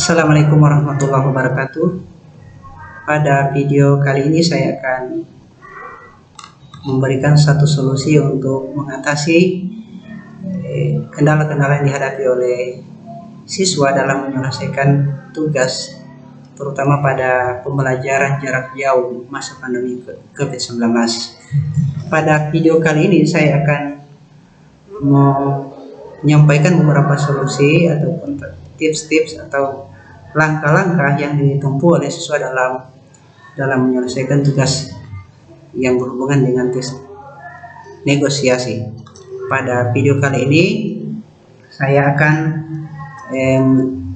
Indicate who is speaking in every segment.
Speaker 1: Assalamualaikum warahmatullahi wabarakatuh. Pada video kali ini saya akan memberikan satu solusi untuk mengatasi kendala-kendala yang dihadapi oleh siswa dalam menyelesaikan tugas, terutama pada pembelajaran jarak jauh masa pandemi COVID-19. Pada video kali ini saya akan menyampaikan beberapa solusi ataupun tips-tips atau langkah-langkah yang ditempuh oleh siswa dalam menyelesaikan tugas yang berhubungan dengan tes negosiasi. Pada video kali ini saya akan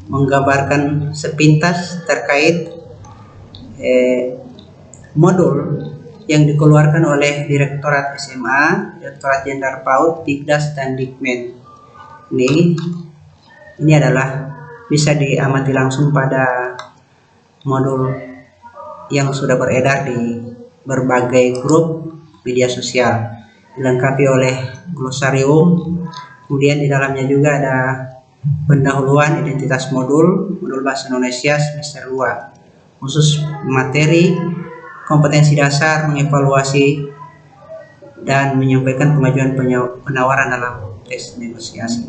Speaker 1: menggambarkan sepintas terkait modul yang dikeluarkan oleh Direktorat SMA, Direktorat Jenderal PAUD, Dikdas dan Dikmen. Ini adalah bisa diamati langsung pada modul yang sudah beredar di berbagai grup media sosial, dilengkapi oleh glosarium. Kemudian di dalamnya juga ada pendahuluan identitas modul bahasa Indonesia semester 2, khusus materi kompetensi dasar, mengevaluasi dan menyampaikan pengajuan penawaran dalam tes negosiasi.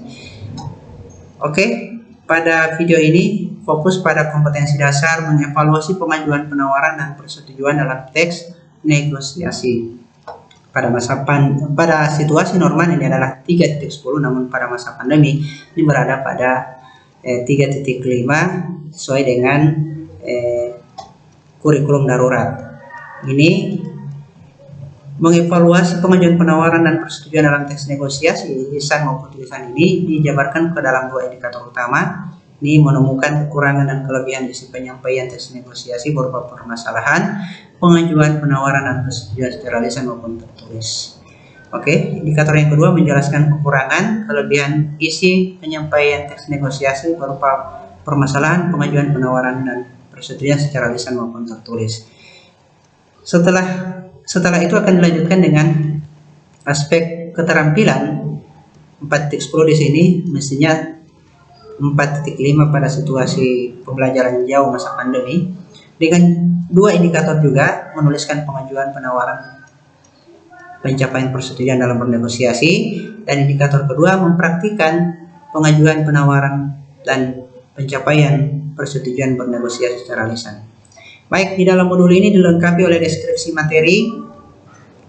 Speaker 1: Oke, pada video ini fokus pada kompetensi dasar, mengevaluasi pengajuan penawaran dan persetujuan dalam teks negosiasi. Pada situasi normal ini adalah 3.10, namun pada masa pandemi ini berada pada 3.5 sesuai dengan kurikulum darurat. Ini mengevaluasi pengajuan penawaran dan persetujuan dalam tes negosiasi. Lisan maupun tulisan ini dijabarkan ke dalam dua indikator utama. Ini menemukan kekurangan dan kelebihan isi penyampaian tes negosiasi berupa permasalahan pengajuan penawaran dan persetujuan secara lisan maupun tertulis. Oke, indikator yang kedua menjelaskan kekurangan kelebihan isi penyampaian tes negosiasi berupa permasalahan pengajuan penawaran dan persetujuan secara lisan maupun tertulis. Setelah itu akan dilanjutkan dengan aspek keterampilan. 4.10 di sini mestinya 4.5 pada situasi pembelajaran jauh masa pandemi, dengan dua indikator juga menuliskan pengajuan penawaran pencapaian persetujuan dalam bernegosiasi, dan indikator kedua mempraktikkan pengajuan penawaran dan pencapaian persetujuan bernegosiasi secara lisan. Baik, di dalam modul ini dilengkapi oleh deskripsi materi.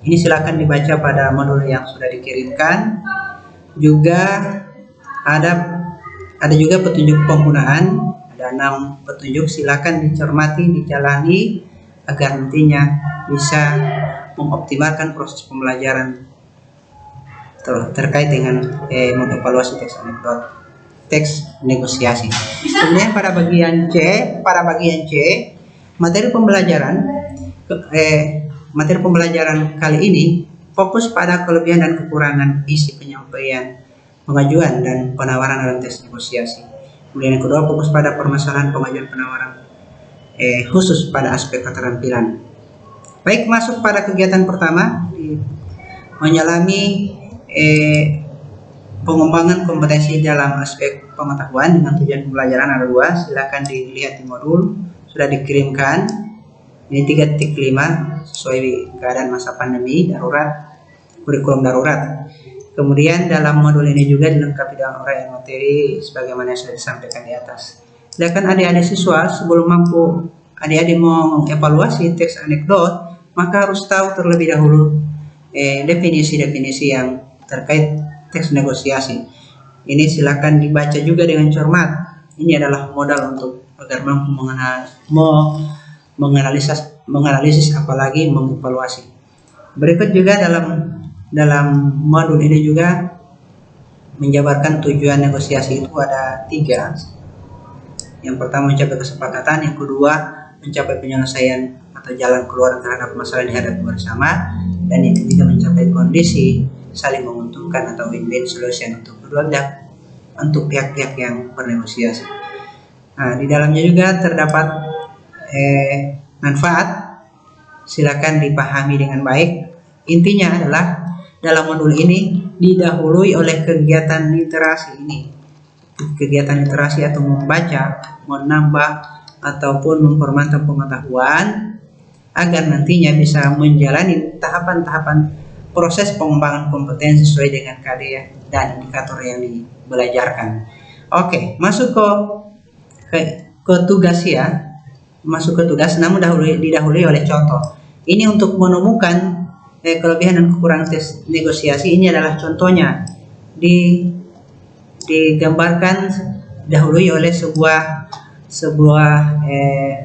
Speaker 1: Ini silakan dibaca pada modul yang sudah dikirimkan. Juga ada juga petunjuk penggunaan, ada 6 petunjuk, silakan dicermati, dijalani agar nantinya bisa mengoptimalkan proses pembelajaran terkait dengan mengevaluasi teks negosiasi. Kemudian pada bagian C, materi pembelajaran kali ini fokus pada kelebihan dan kekurangan isi penyampaian pengajuan dan penawaran dalam tes negosiasi. Kemudian yang kedua fokus pada permasalahan pengajuan penawaran khusus pada aspek keterampilan. Baik, masuk pada kegiatan pertama, menyelami pengembangan kompetensi dalam aspek pengetahuan dengan tujuan pembelajaran ada 2. Silakan dilihat di modul sudah dikirimkan. Ini 3.5 sesuai keadaan masa pandemi darurat, kurikulum darurat. Kemudian dalam modul ini juga dilengkapi dengan uraian materi sebagaimana yang sudah disampaikan di atas. Silakan adik-adik siswa sebelum mampu adik-adik mengevaluasi teks anekdot, maka harus tahu terlebih dahulu definisi-definisi yang terkait teks negosiasi. Ini silakan dibaca juga dengan cermat. Ini adalah modal untuk agar mampu menganalisis apalagi mengevaluasi. Berikut juga dalam modul ini juga menjabarkan tujuan negosiasi itu ada 3. Yang pertama mencapai kesepakatan, yang kedua mencapai penyelesaian atau jalan keluar terhadap masalah yang dihadapi bersama, dan yang ketiga mencapai kondisi saling menguntungkan atau win-win solution untuk pihak-pihak yang bernegosiasi. Nah, di dalamnya juga terdapat manfaat, silakan dipahami dengan baik. Intinya adalah dalam modul ini didahului oleh kegiatan literasi ini. kegiatan literasi atau membaca, menambah ataupun mempermantap pengetahuan agar nantinya bisa menjalani tahapan-tahapan proses pengembangan kompetensi sesuai dengan KD dan indikator yang dibelajarkan. Oke, masuk ke tugas ya. Masuk ke tugas, namun didahului oleh contoh. Ini untuk menemukan kelebihan dan kekurangan tes negosiasi. Ini adalah contohnya, digambarkan dahului oleh sebuah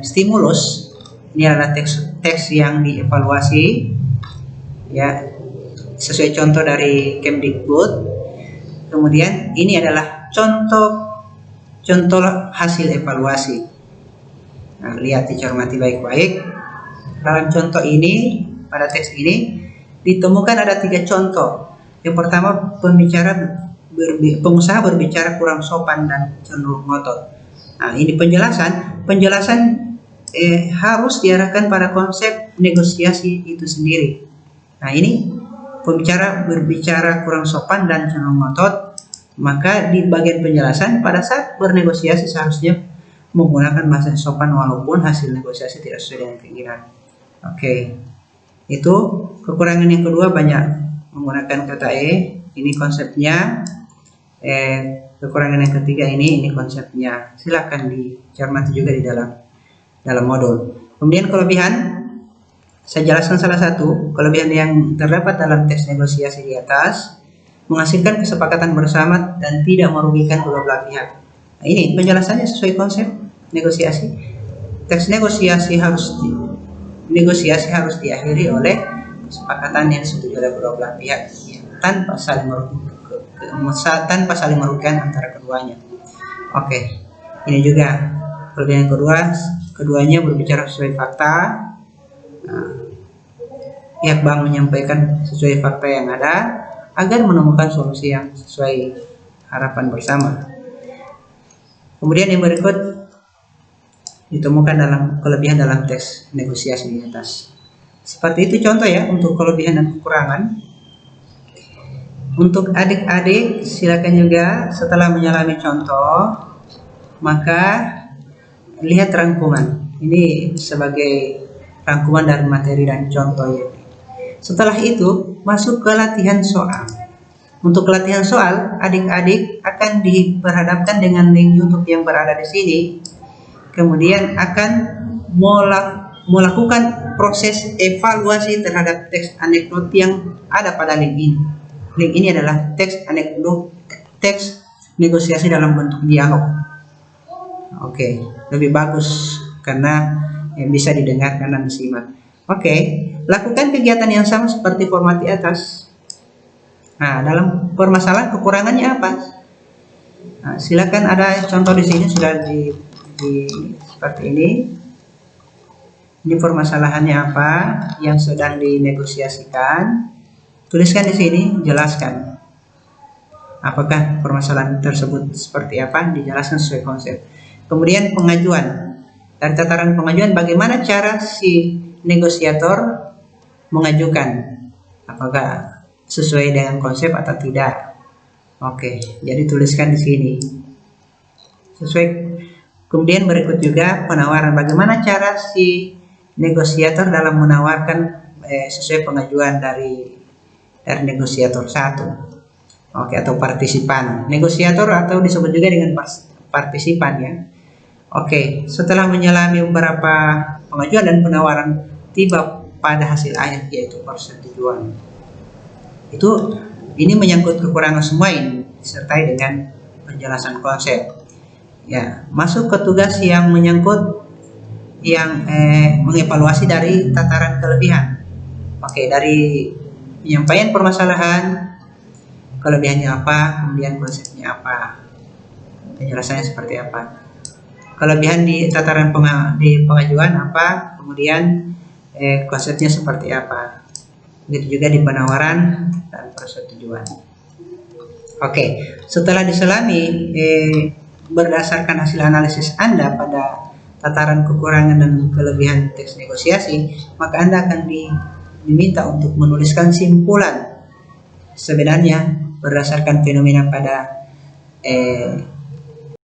Speaker 1: stimulus. Ini adalah teks yang dievaluasi ya, sesuai contoh dari Kemdikbud. Kemudian ini adalah contoh hasil evaluasi. Nah, lihat, dicermati baik-baik. Dalam contoh ini, pada teks ini ditemukan ada 3 contoh. Yang pertama, pengusaha berbicara kurang sopan dan cenderung ngotot. Nah, ini penjelasan harus diarahkan pada konsep negosiasi itu sendiri. Nah, ini pembicara berbicara kurang sopan dan cenderung ngotot, maka di bagian penjelasan pada saat bernegosiasi seharusnya menggunakan bahasa sopan walaupun hasil negosiasi tidak sesuai dengan keinginan. Oke, itu kekurangan yang kedua, banyak menggunakan kata ini konsepnya. Kekurangan yang ketiga ini konsepnya. Silakan dicermati juga di dalam modul. Kemudian kelebihan, saya jelaskan salah satu kelebihan yang terdapat dalam teks negosiasi di atas: menghasilkan kesepakatan bersama dan tidak merugikan kedua belah pihak. Nah, ini penjelasannya sesuai konsep negosiasi. Teks negosiasi harus diakhiri oleh kesepakatan yang disetujui oleh kedua belah pihak tanpa saling merugikan antara keduanya. Oke, ini juga kelebihan keduanya berbicara sesuai fakta. Nah, pihak bank menyampaikan sesuai fakta yang ada agar menemukan solusi yang sesuai harapan bersama. Kemudian yang berikut ditemukan kelebihan dalam teks negosiasi di atas. Seperti itu contoh ya untuk kelebihan dan kekurangan. Untuk adik-adik silakan juga setelah menyelami contoh, maka lihat rangkuman. Ini sebagai rangkuman dari materi dan contoh ya. Setelah itu masuk ke latihan soal. Untuk latihan soal, adik-adik akan diperhadapkan dengan link YouTube yang berada di sini. Kemudian akan melakukan proses evaluasi terhadap teks anekdot yang ada pada link ini. Link ini adalah teks negosiasi dalam bentuk dialog. Oke, lebih bagus karena bisa didengarkan dan disimak. Oke, lakukan kegiatan yang sama seperti format di atas. Nah, dalam permasalahan kekurangannya apa? Nah, silakan, ada contoh di sini sudah seperti ini. Ini permasalahannya apa yang sedang dinegosiasikan. Tuliskan di sini, jelaskan apakah permasalahan tersebut seperti apa, dijelaskan sesuai konsep. Kemudian pengajuan. Dari tataran pengajuan, bagaimana cara si negosiator mengajukan, apakah sesuai dengan konsep atau tidak. Oke, jadi tuliskan di sini sesuai. Kemudian berikut juga penawaran, bagaimana cara si negosiator dalam menawarkan sesuai pengajuan dari negosiator 1. Oke, atau partisipan. Negosiator atau disebut juga dengan partisipan ya. Oke, setelah menyelami beberapa pengajuan dan penawaran, tiba pada hasil akhir yaitu persetujuan. Ini menyangkut kekurangan semua ini disertai dengan penjelasan konsep. Ya, masuk ke tugas yang menyangkut mengevaluasi dari tataran kelebihan. Oke, dari penyampaian permasalahan, kelebihannya apa, kemudian konsepnya apa, penjelasannya seperti apa. Kelebihan di tataran di pengajuan apa, kemudian konsepnya seperti apa. Begitu juga di penawaran dan persetujuan. Oke, setelah diselami berdasarkan hasil analisis Anda pada tataran kekurangan dan kelebihan teks negosiasi, maka Anda akan diminta untuk menuliskan simpulan sebenarnya berdasarkan fenomena pada